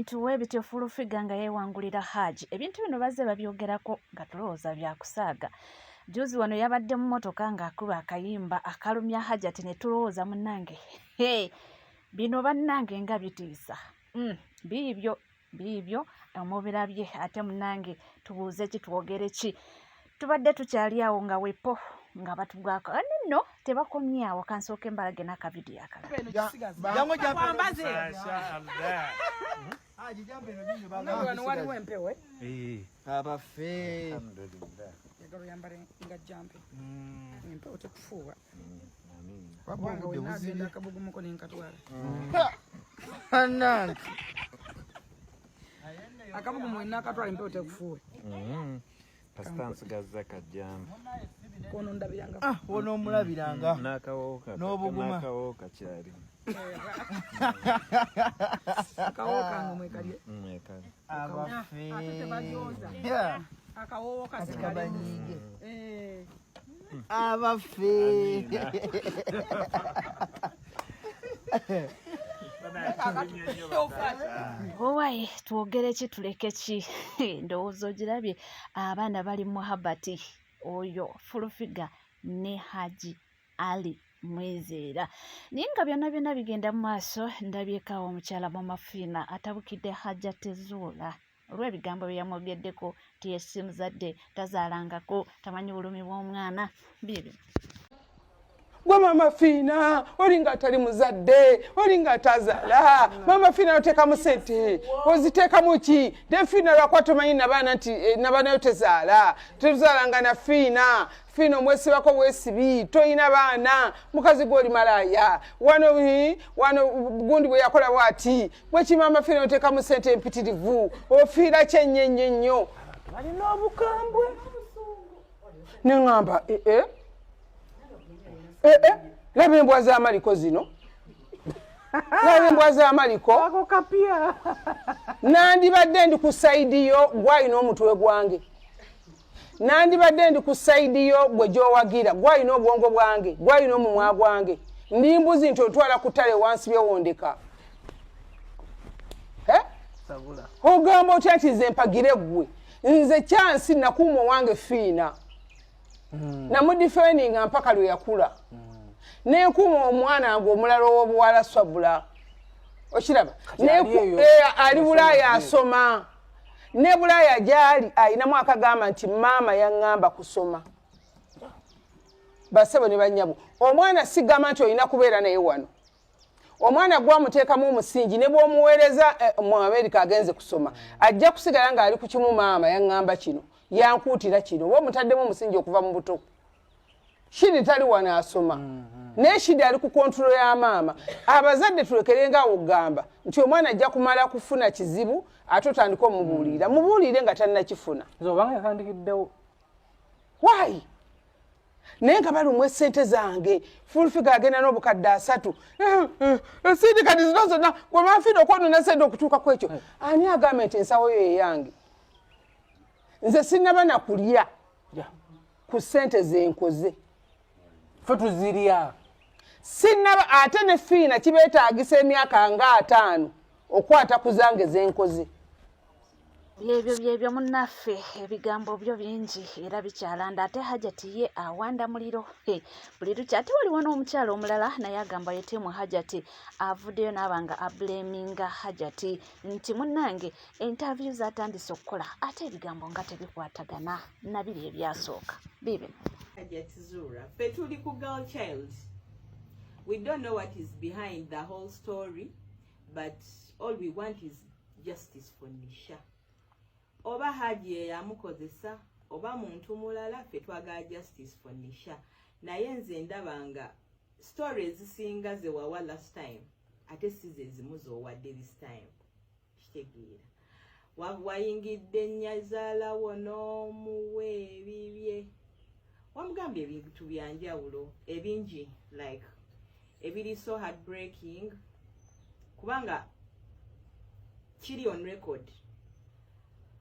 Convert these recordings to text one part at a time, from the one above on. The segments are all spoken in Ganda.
ebintu webityo Fulufiga nga yeewangulira Haji ebintu bino bazze babyogerako nga tulowooza byakusaaga. Juzi wano yabadde mu mmotoka ng'akuba akayimba akalumya Hajati ne tulowooza munnange bino bannange nga bitiisa biibyo omubirabye ate munnange tubuuze ki twogere ki tubadde tukyali awo nga wepo nga batugwako nno tebakomye awo kansooke mbalage n'akavidiyo akalala akabugumu nakatwala empewo tekufuwe Pastansi gazza kajjambo kono ndabiranga wono omulabiranga n'akawooka n'obuguma n'akawooka kyali akawooka ngo mwekalye mwekale abafe akawooka sikabanyige abafe owaye twogere ki tuleke ki ndowooza ogirabye abaana bali mu Habati oyo Fulufiga ne Haji Ali Mwezeera naye nga byonna bigenda mu maaso ndabyekaawo omukyala mu Mafiina atabukidde Hajati Zuula olw'ebigambo bye yamwogeddeko nti yesi muzadde tazaalangako tamanyi bulumi bw'omwana bibyo gwe Mama Fiina olinga atali muzadde olinga atazaala Mama Fiina otekamu sente oziteekamu ki ne Fiina lwakwa tomanyi nabaana nti nabaanayo tezaala tezaalanga na Fiina omwesibako bwesibi toyina baana mukazi gw'oli malaaya wano gundi bwe yakola bw'ati bweki Mama Fiina otekamu sente empitirivu ofiira kyennyennyo balina obukambwe ne ŋŋamba laba embwa z'amaliko zino laba embwa z'amaliko nandibadde ndi ku sayidi yo gwalina omutwe gwange nandibadde ndi ku sayidi yo gwe gy'owagira gwalina obwongo bwange gwalina omumwa gwange ndi mbuzi nti otwala ku ttale wansi byewondeka ogamba otya nti nze mpagire ggwe nze kyansi nakuuma owange Fiina namudifeninga mpaka lwe yakula nenkuuma omwana nga omulala ow'obuwala Swabula okiraba ali Bulaaya asoma ne Bulaaya gyali ayinamu akagamba nti maama yaŋŋamba kusoma basebo ne bannyabo omwana sigamba nti olina kubeera naye wano omwana gwamuteekamu omusingi ne bw'omuweereza mu Amerika agenze kusoma ajja kusigala ng'ali ku kimu maama yaŋŋamba kino yankuutira kino oba omutaddemu omusingi okuva mu buto Shidi tali wano asoma naye Shidi ali ku kontrolo ya maama abazadde tulekerenga okugamba nti omwana ajja kumala kufuna kizibu ate otandika omubuulira mubuulire nga tannakifuna zobanga yatandikiddewo why naye nga balumwa essente zange Fulufiga agenda n'obukadde 3 sindi kati zino zonna gwe Mafiina okwonona sente okutuuka ku ekyo ani agambe nti ensawo yo eyange nze sinnaba nakulya ku ssente zenkoze fe tuzirya sinnaba ate ne Fiina kibeetaagisa emyaka nga 5 okwata ku zange zenkoze byebyo munnaffe ebigambo byo bingi era bikyalanda ate Hajati ye awanda muliro buli lukya ate waliwo n'omukyala omulala naye agamba yetiimu Hajati avuddeyo n'abanga ableminga Hajati nti munnange interview zatandise okukola ate ebigambo nga tebikwatagana nabiri ebyasooka bibi Hajati Zuura ffe tuli ku girl child we don't know what is behind the whole story but all we want is justice for Nisha oba Haji yamukozesa oba muntu mulala ffe twagala justice for Nisha naye nze ndabanga stories ezisinga ze wawa last time ate si ze zimu z'owadde this time kitegeera wayingidde nnyazaalawo n'omuwe ebibye wamugambye ebintu byanjawulo ebingi like ebiri so heartbreaking kubanga kiri on record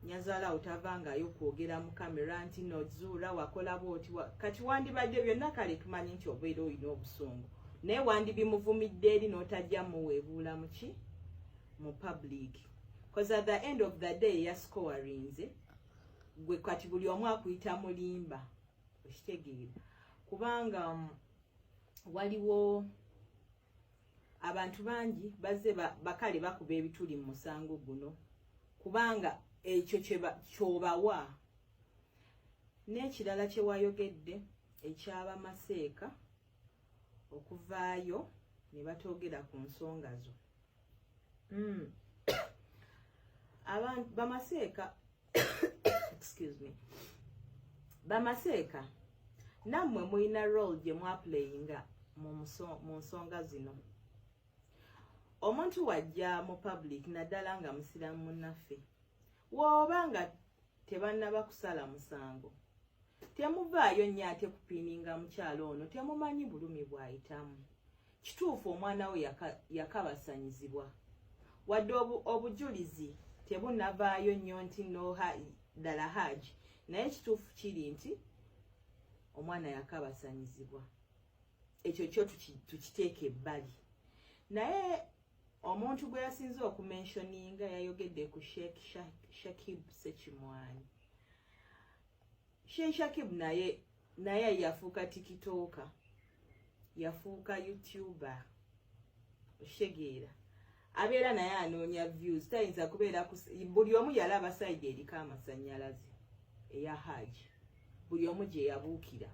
Nyazaala utavangayo kwogera mu kamera nti no Zuura wakola bwoti kati wandibadde byonna kale tumanyi nti obeera olina obusungu naye wandibimuvumidde eri n'otajja muweebuula muki mu public because at the end of the day yascorinze gwe kati buli omu akuyita mulimba okitegeera kubanga waliwo abantu bangi bazze bakale bakuba ebituli mu musango guno kubanga ekyo kyobawa n'ekirala kye wayogedde ekyaba Maseeka okuvaayo ne batogera ku nsonga zo abantu Bamaseeka excuse me Bamaseeka nammwe mulina role gye mwaplayinga mu nsonga zino omuntu wajja mu public naddala nga musiramu munnaffe woba nga tebannaba kusala musango temuvaayo nnyo ate kupiininga mukyalo ono temumanyi bulumi bw'ayitamu kituufu omwana we yakabasanyizibwa wadde obujulizi tebunavaayo nnyo nti no ddala Haji naye kituufu kiri nti omwana yakabasanyizibwa ekyo kyo tukiteeka ebbali naye omuntu gwe yasinze okumentioninga yayogedde ku Sheikh Shakib Sekimwanyi. Sheikh Shakib naye yafuuka tikitoka yafuuka YouTuber oshegeera abeera naye anoonya views tayinza kubeera buli omu yalaba side eriko amasannyalaze eya Haji buli omu gye yabuukira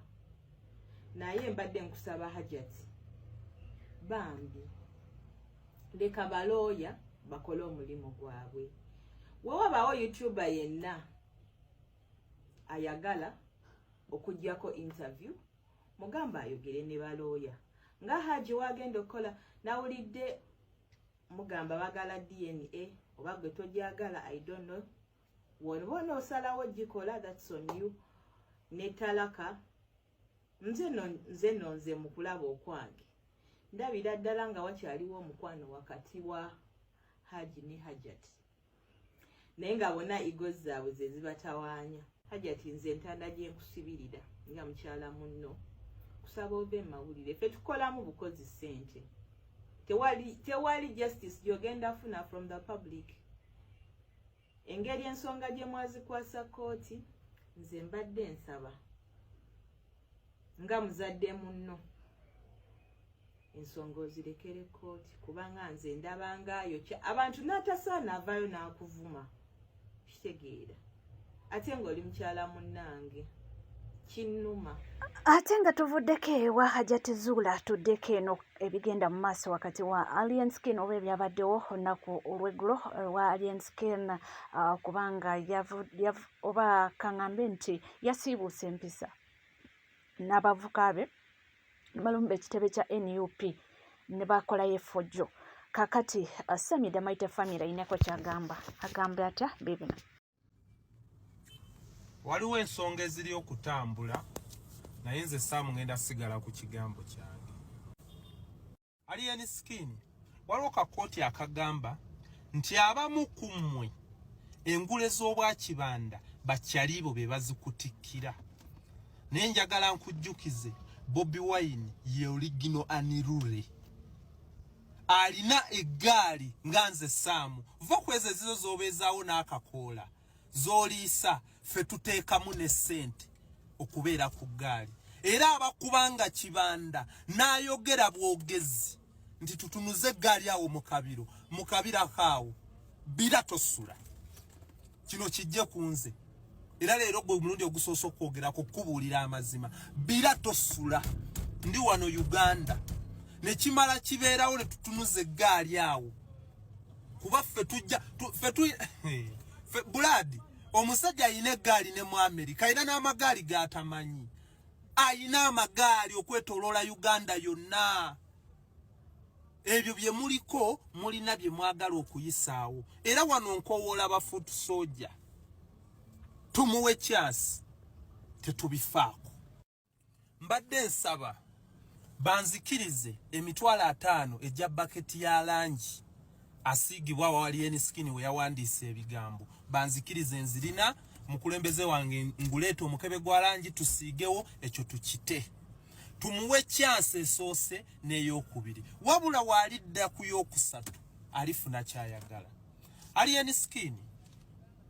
naye mbadde nkusaba Hajati bambi leka balooya bakole omulimu gwabwe wewabaawo YouTuber yenna ayagala okujjako interview mugamba ayogere ne balooya nga Haji wagenda okukola nawulidde mugamba bagala DNA oba gwe tojagala I don't know wona osalawo gikola that's on you netalaka nze mu kulaba okwange ndabira ddala nga wakyaliwo omukwano wakati wa Haji ne Hajati naye nga bonna ego zaabwe ze zibatawaanya Hajati nze ntanda gye nkusibirira nga mukyala munno kusaba ove mawulire ffe tukolamu bukozi ssente tewali justice gyogenda funa from the public engeri ensonga gye mwazikwasa kooti nze mbadde nsaba nga muzadde munno ensonga ozirekere kooti kubanga nze ndabangaayo abantu n'atasaana avaayo n'akuvuma kitegeera ate ng'oli mukyala munnange kinnuma ate nga tuvuddeko ewa Hajati Zuula tuddeko eno ebigenda mu maaso wakati wa Alien Skin oba ebyabaddewo olunaku olw'eggulo wa Alien Skin kubanga oba kaŋŋambe nti yasiibuusa empisa n'abavuka be balumba ekitebe kya NUP ne bakolayo effojjo kakati Sami Damaite family ayinako kyagamba agamba atya bibino waliwo ensonga eziri okutambula naye nze Saamu ngenda sigala ku kigambo kyange. Alien Skin waliwo kakooti akagamba nti abamu ku mmwe engule z'obwa Kibanda bakyalibo be bazikutikkira naye njagala nkujjukize Bobi Wine ye original Anirure alina eggaali nga nze Saamu va kweze zizo z'obeezaawo n'akakoola z'oliisa ffe tuteekamu ne ssente okubeera ku ggaali era abakubanga Kibanda n'ayogera bwogezi nti tutunuze eggaali awo mu kabira kaawo bira tosula kino kijje ku nze era leero gwe mulundi ogusoose okwogerako kubuulira amazima bira tosula ndi wano Uganda ne kimala kibeerawo ne tutunuze eggaali awo kuba ffe tujja ffe Buladi omusajja ayina eggaali ne mu Amerika ayina n'amagaali g'atamanyi ayina amagaali okwetooloola Uganda yonna ebyo bye muliko mulina bye mwagala okuyisaawo era wano nkowoola ba foot soldier tumuwe chance tetubifaako mbadde nsaba banzikirize emitwalo 5 ejja baketi ya langi asiigibwa wa Alien Skin we yawandiisa ebigambo banzikirize nzirina mukulembeze wange nguleeta omukebe gwa langi tusiigewo ekyo tukite tumuwe chance esoose n'eyokubiri wabula waalidda ku yokusatu alifuna kyayagala Alien Skin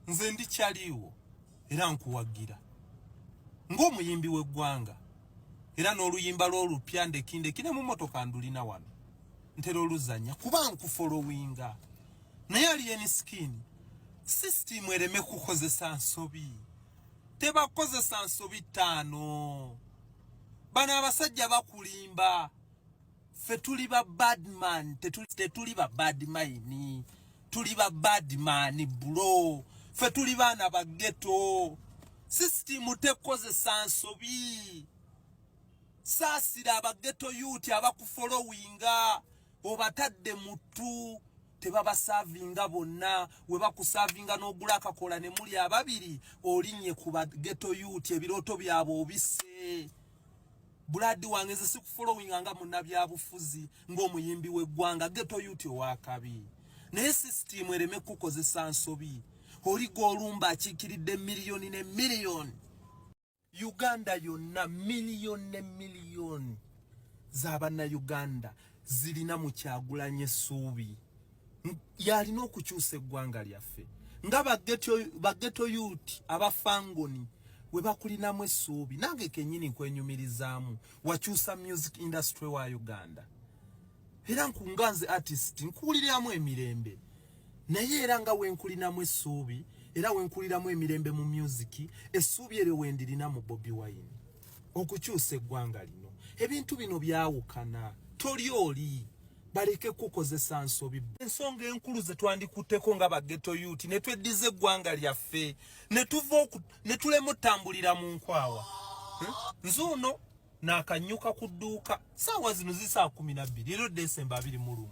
nze ndikyaliwo era nkuwagira ng'omuyimbi w'eggwanga era n'oluyimba lw'olupya ndekinde mu mmotoka ndulina wano ntera oluzanya kuba nkufollowinga naye Alien Skin system ereme kukozesa nsobi tebakozesa nsobi ttaano bano abasajja bakulimba ffe tuli ba badman tetuli ba badmaini tuli ba badman bro ffe tuli baana ba ghetto system tekozesa nsobi saasira aba ghetto youth abakufollowinga obatadde mutu tebabasavinga bonna we bakusavinga n'ogula akakola ne muli ababiri olinnye ku ba ghetto youth ebirooto byabwe obisse buladi wange ze sikufollowinga nga munnabyabufuzi ng'omuyimbi w'eggwanga ghetto youth owakabi naye system ereme kukozesa nsobi oli gw'olumba akiikiridde miliyoni ne miliyoni Uganda yonna miliyoni ne miliyoni z'Abannayuganda zirina mu Kyagulanyi essuubi yalina okukyusa eggwanga lyaffe nga ba ghetto youth abafangoni we bakulinamu essuubi nange kennyini nkwenyumirizaamu wakyusa music industry wa Uganda era nkunganze artist nkuwuliramu emirembe naye era nga wenkulinamu essuubi era wenkuliramu emirembe mu music essuubi eryo wendirina mu Bobi Wine okukyusa eggwanga lino ebintu bino byawukana toli oli baleke kukozesa nsobi ensonga enkulu ze twandikutteko nga ba ghetto youth ne tweddiza eggwanga lyaffe ne tulema ottambulira mu nkwawa nzuuno n'akanyuka ku dduuka saawa zino zisaa 12 leero Desemba 21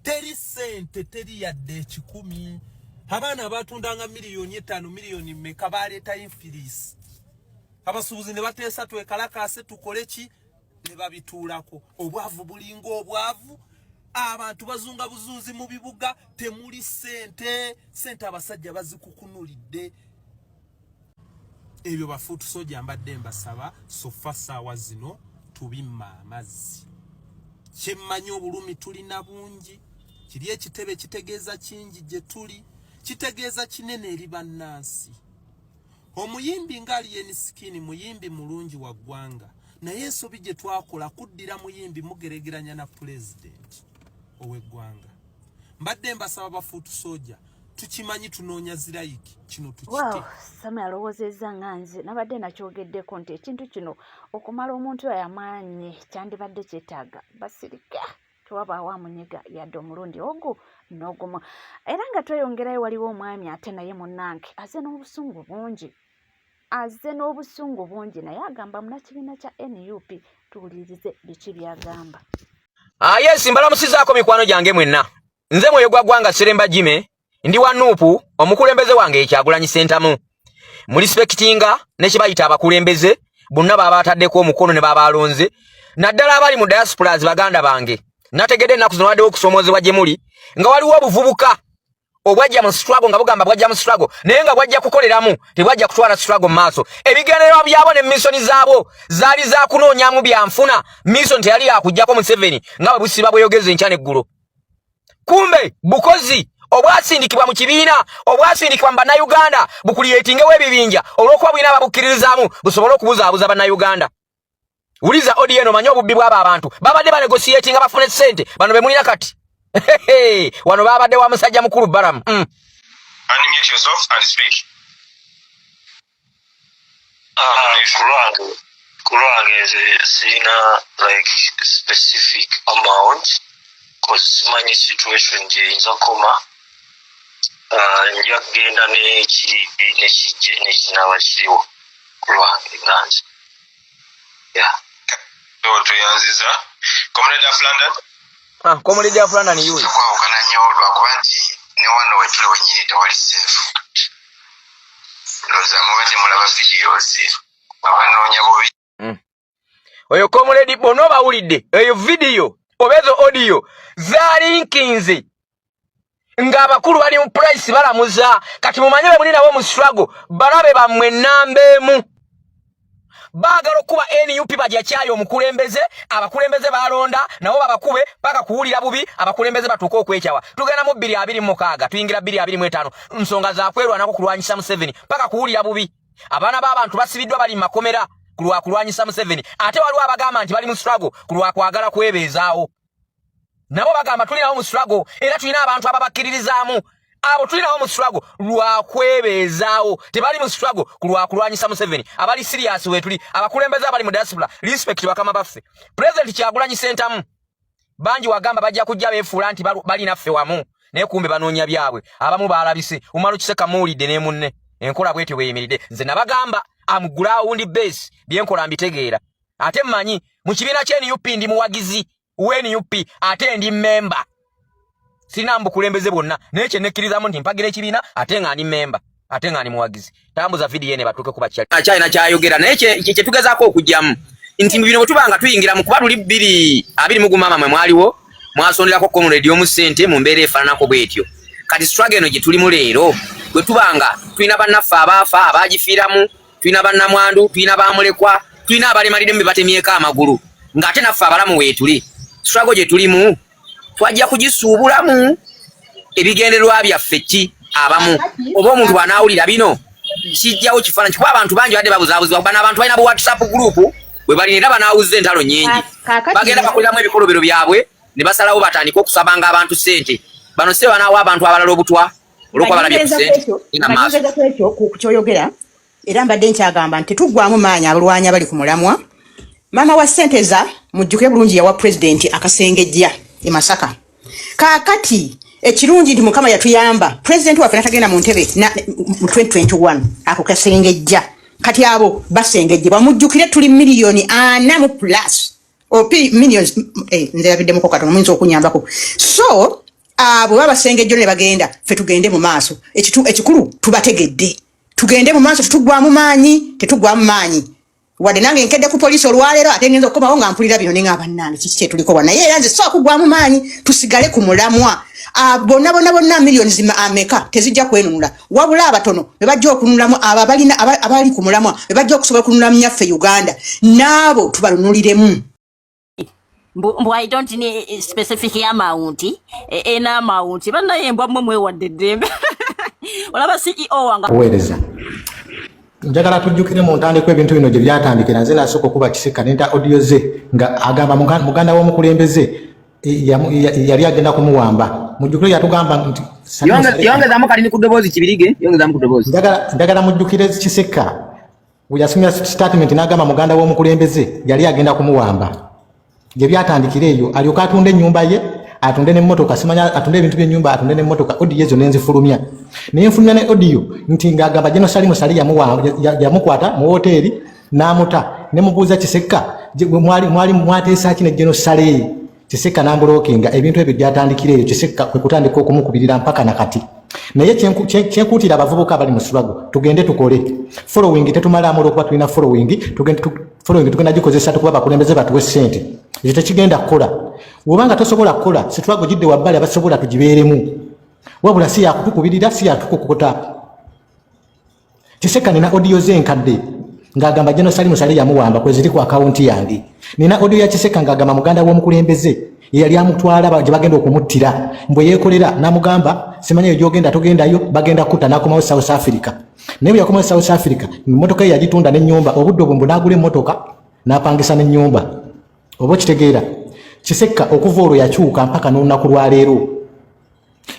teri sente teri yadde ekikumi abaana batundanga miliyoni 5 miliyoni mmeka baleeta infilisi abasuubuzi ne bateesa twekalakaase tukole ki ne babituulako obwavu bulinga obwavu abantu bazunga buzunzi mu bibuga temuli sente abasajja bazikukunulidde ebyo bafuutu soja mbadde mbasaba sofa saawa zino tubimma amazzi kyemmanyi obulumi tulina bungi kiri ekitebe kitegeeza kingi gye tuli kitegeeza kinene eri bannansi omuyimbi nga Alien Skin muyimbi mulungi wa ggwanga naye ensobi gye twakola kuddira muyimbi mugeregeranya na president ow'eggwanga mbadde mbasaba bafuutu soja tukimanyi tunoonya zirayiki kino tukite Sami alowoozezza nga nze nabadde nakyogeddeko nti ekintu kino okumala omuntu oyo amaanyi kyandibadde kyetaaga basirika tewabaawo amunyiga yadde omulundi ogwo n'ogumu era nga tweyongerayo waliwo omwami ate naye munnange aze n'obusungu bungi naye agamba munakibiina kya NUP tuwulirize biki byagamba. Yes, mbalamusizaako mikwano gyange mwenna nze mwoyo gwa ggwanga Seremba Jime ndi wa Nuupu omukulembeze wange Kyagulanyi Ssentamu mulispektinga ne kibayita abakulembeze bonna baba ataddeko omukono ne baba alonze naddala abali mu diaspora baganda bange nategedde ennaku zino waddewo okusomoozebwa gye muli nga waliwo obuvubuka obwajja mu struggle nga bugamba bwajja mu struggle naye nga bwajja kukoleramu tebwajja kutwala struggle mu maaso ebigendererwa byabo ne missoni zaabo zaali za kunoonyamu byanfuna mission teyali yakujjako mu 7 nga bwe busiba bweyogeze enkya n'eggulo kumbe bukozi obwasindikibwa mu kibiina obwasindikibwa mu bannayuganda bukuliyetingewo ebibinja olw'okuba bwina ababukkiririzaamu busobole okubuzaabuza bannayuganda uliza audio eno manyi obubbi bw'abo abantu babadde banegotiatinga bafune ssente bano be mulina kati wano babadde wa musajja mukulu Baramu Unmute yourself and speak. Kurang is in a like specific amount because many situations in Zakoma njagenda n'ekinaabakiriwo Kurang Gans. Yeah. Toyanziza Comrade of London. Comrade of London yuyi. Kwawukana nnyo lwakuba nti ne wano wetuli wennyini tewali seefu. Ndowooza mubadde mulaba videos abanoonya bubi. Oyo Comrade bono bawulidde eyo video obezo audio zalinkinze ng'abakulu bali mu price balamuza kati mumanye bwe muli nabo mu struggle balabe bammwe nnambeemu bagala okuba NUP bajja kyayo omukulembeze abakulembeze balonda nabo babakube paka kuwulira bubi abakulembeze batuuka okwekyawa tugenda mu 2026 tuyingira 2025 nsonga za kwerwanako kulwanyisa Museveni paka kuwulira bubi abaana b'abantu basibiddwa bali makomera kulwanyisa Museveni ate waliwo abagamba nti bali mu struggle kwagala kwebeezaawo nabo bagamba tulinawo mu struggle era tulina abantu ababakkiririzaamu abo tulinawo mu struggle lwakwebeezaawo tebali mu struggle kulwanyisa Museveni abali serious wetuli abakulembeze abali mu diaspora respect bakama baffe President Kyagulanyi Ssentamu banji wagamba bajja kujja beefuula nti bali naffe wamu naye kumbe banoonya byabwe abamu baalabise Umaru Kiseka muwulidde ne munne enkola bwete weeyimiridde nze nabagamba am ground base byenkola mbitegeera ate mmanyi mu kibiina ky'NUP ndi muwagizi NUP ate ndi member sina mbukulembeze bonna naye kye nekkirizamu nti mpagira ekibiina ate nga ndi member ate nga ndi muwagizi tambuza video ene batuuke kuba kyalina kyayogera naye kye tugezaako okujjamu nti mu bino bwe tubanga tuyingira mu kuba luli 20 mwe mwaliwo mwasonderako comrade omu ssente mu mbeera efaananako bwetyo kati struggle eno gye tulimu leero bwe tubanga tulina bannaffe abaafa abaagifiiramu tulina bannamwandu tulina baamulekwa tulina abalemalidde mu be batemyeko amagulu ng'ate naffe abalamu weetuli struggle gye tulimu twajja kugisuubulamu ebigendererwa byaffe ki abamu oba omuntu bw'anaawulira bino kijjawo kifaananyi kuba abantu bangi badde babuzaabuzibwa kuba n'abantu balina bu WhatsApp group bwe balina era banaawuzza entalo nnyingi bagenda bakoleramu ebikolobero byabwe ne basalawo batandika okusabanga abantu ssente bano se banaawo abantu abalala obutwa olwokuba balabye ku ssente ekyo ku kyoyogera era mbadde nkyagamba nti tetuggwamu maanyi abalwanyi abali ku mulamwa maama wa Ssenteza mujjuke bulungi yawa pulezidenti akasengejja e Masaka kaakati ekirungi nti Mukama yatuyamba pulezidenti waffe natagenda mu ntebe mu 2021 ako kasengejja kati abo basengejje bamujjukire tuli miliyoni 4 mu plus opi millions nze yabiddemu katono muyinza okunyambako so abo babasengejjo ne bagenda ffe tugende mu maaso ekikulu tubategedde tugende mu maaso tetugwamu maanyi wadde nange nkedde ku poliisi olwaleero ate ngenza okukomawo nga mpulira bino ne ngaba nnange kiki kyetuliko wana naye era nze so kugwamu maanyi tusigale ku mulamwa bonna miliyoni ameka tezijja kwenunula wabula abatono be bajja okunulamu abali ku mulamwa be bajja okusobola okunula myaffe Uganda naabo tubalunuliremu. I don't need specific amount amount banaye mbwa mmwe mwewadde ddembe olaba CEO wanga weereza njagala tujjukire mu ntandikwa ebintu bino gye byatandikira nze nasooka okuba Kiseka nenta audio ze nga agamba muganda w'omukulembeze yali agenda kumuwamba mujjukire yatugamba nti yongezamu kalini ku ddoboozi kibirige yongezamu ku ddoboozi njagala mujjukire Kiseka we yasomya statement n'agamba muganda w'omukulembeze yali agenda kumuwamba gye byatandikira eyo alyoka atunde ennyumba ye atunde n'emmotoka simanya atunde ebintu by'ennyumba atunde n'emmotoka audio ezo nenzifulumya naye nfulumya ne audio nti ng'agamba General Salim Sali yamukwata mu hoteeri n'amuta ne mubuuza Kiseka mwateesa ki ne General Sali Kiseka n'ambulokinga ebintu ebyo byatandikira eyo Kiseka kwe kutandika okumukubirira mpaka nakati naye kyenkuutira abavubuka abali mu struggle tugende tukole following tetumalamu olwokuba tulina following tugenda gikozesa tukuba bakulembeze batuwe ssente ekyo tekigenda kukola wobanga tosobola kukola struggle gidde wabbali abasobola tugibeeremu wabula si yakutukubirira si yatukukota Kiseka nina audio ze nkadde ng'agamba General Salim Sali yamuwamba kwe ziri ku akawunti yange nina audio ya Kiseka ng'agamba muganda w'omukulembeze yali amutwala gye bagenda okumuttira mbwe yeekolera n'amugamba simanyi gyogenda togendayo bagenda kutta n'akomawo South Africa naye bwe yakomawo South Africa emmotoka ye yagitunda n'ennyumba obudde obwo mbu n'agula emmotoka n'apangisa n'ennyumba oba okitegeera Kiseka okuva olwo yakyuka mpaka n'olunaku lwaleero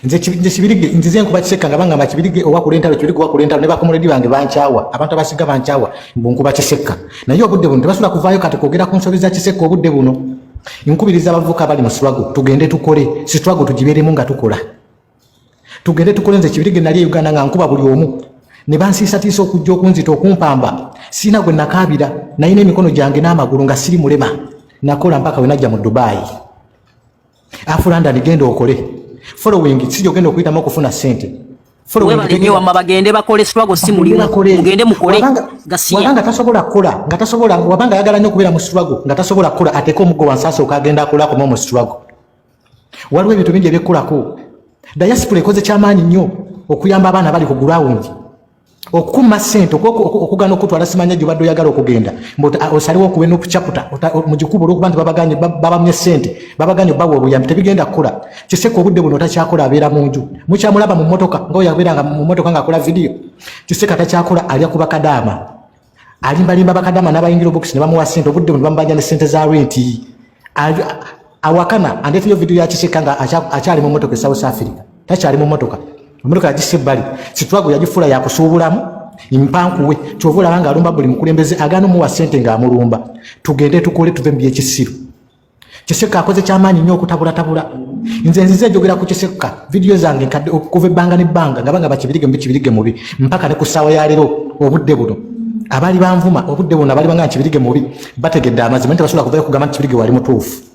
nze kibirige nzize enkuba Kiseka nga bangamba kibirige owakula entalo kibirige owakula entalo ne bakomuledi bange bankyawa abantu abasiga bankyawa mbu nkuba Kiseka naye obudde buno tebasula kuvaayo kati kwogera ku nsobi za Kiseka obudde buno nkubiriza abavubuka bali mu struggle tugende tukole si struggle tugibeeremu nga tukola tugende tukole nze kibirige nali Uganda nga nkuba buli omu ne bansiisatiisa okujja okunzita okumpamba siina gwe nakaabira naye n'emikono gyange n'amagulu nga siri mulema nakola mpaka we najja mu Dubai afulanda nigenda okole following si jogenda okuyitamu okufuna ssente bagende bakole struggle si mulimu mugende mukole wabanga tasobola kukola nga tasobola wabanga ayagala nnyo okubeera mu struggle nga tasobola kukola ateeka omuggo wansi okagenda akolako mu struggle waliwo ebintu bingi ebyekulako diaspora ekoze kyamaanyi nnyo okuyamba abaana bali ku ground okuma sente okugana okutwala simanya gye badde oyagala okugenda osaliwo okuba n'okucaputa mu gikubo olw'okuba nti babamye sente babaganye bawa obuyambi tebigenda kukola Kiseka obudde buno takyakola abeera mu nju mukyamulaba mu mmotoka ng'oyo yabeeranga mu mmotoka ng'akola vidiyo Kiseka takyakola alya ku bakadaama alimbalimba bakadaama n'abayingira obokisi ne bamuwa sente obudde buno bamubanja ne sente za renti awakana andeeteyo vidiyo ya Kiseka nga akyali mu mmotoka e South Africa takyali mu mmotoka Mmotoka yagisse ebbali Sitwago yagifuula yakusuubulamu mpankuwe kyova olaba ng'alumba buli mukulembeze agaana omuwa ssente ng'amulumba tugende tukole tuve mu byekisiru Kiseka akoze kyamaanyi nnyo okutabulattabula nze nzize njogera ku Kiseka vidiyo zange nkadde okuva ebbanga n'ebbanga nga banga bakibirige mu bikibirige mubi mpaka ne ku ssaawa ya leero obudde buno abaali banvuma obudde buno abaali banga nkibirige mubi bategedde amazima nti basobola kuvayo kugamba nti kibirige wali mutuufu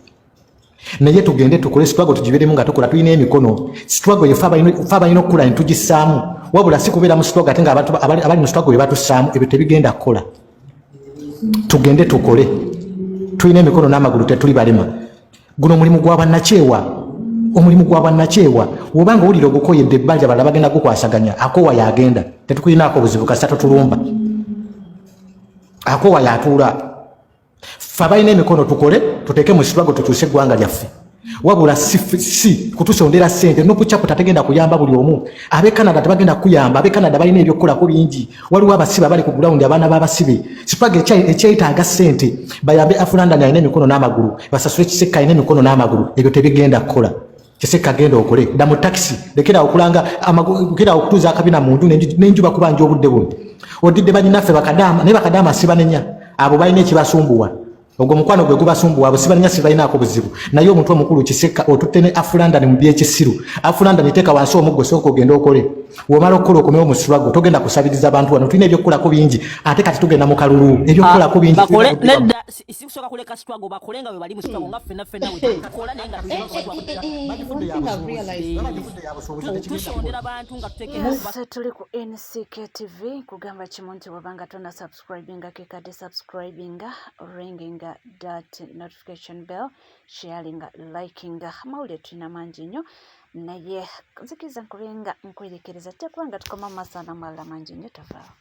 naye tugende tukole Sitwago tugiberemu nga tukola tulina emikono Sitwago yefa balina okukula ne tugissaamu wabula si kubeera mu Sitwago ate nga abantu abali mu Sitwago bye batussaamu ebyo tebigenda kukola tugende tukole tulina emikono n'amagulu tetuli balema guno omulimu gwa bannakyewa wobanga owulira ogukoyedde ebbanja balala bagenda gukwasaganya akoowa yagenda tetukulinaako buzibu kasita tutulumba akoowa yatuula ffe abalina emikono tukole tuteeke mu Sitwago tukyuse eggwanga lyaffe wabula si kutusondera ssente n'okucaputa tegenda kuyamba buli omu ab'e Canada tebagenda kuyamba ab'e Canada balina ebyokukolako bingi waliwo abasibe abali ku gulawundi abaana b'abasibe Sitwago ekyetaaga ssente bayambe Afulandani alina emikono n'amagulu basasule Kiseka alina emikono n'amagulu ebyo tebigenda kukola Kiseka agenda okole dda mu takisi lekera okulanga lekera okutuuza akabina mu nju n'enjuba kubanja obudde buno odidde banyinaffe bakadaama naye bakadaama sibanenya abo balina ekibasumbuwa ogwo mukwano gwe gubasumbuwa abo sibalina sibalinaako buzibu naye omuntu omukulu Kiseka otutte ne Afulandani mu byekisiru Afulandani teeka wansi omuggo sooka ogenda okole womala okukola okomewo mu Sitwago togenda kusabiriza bantu wano tulina ebyokukolako bingi ate kati tugenda mu kalulu ebyokukolako bingi nedda sikusooka kuleka Sitwago bakole nga bwe bali mu Sitwago nga ffenna wetukola naye nga tusondera bantu nga Nase tuli ku NCK TV kugamba kimu nti wabanga tona subscribinga kekadde subscribinga ringinga that notification bell sharinga likinga amawulire tulina mangi nnyo naye nzikiriza nkubenga nkwerekereza tekubanga tukoma mu maaso n'amalala mangi nnyo tavaawo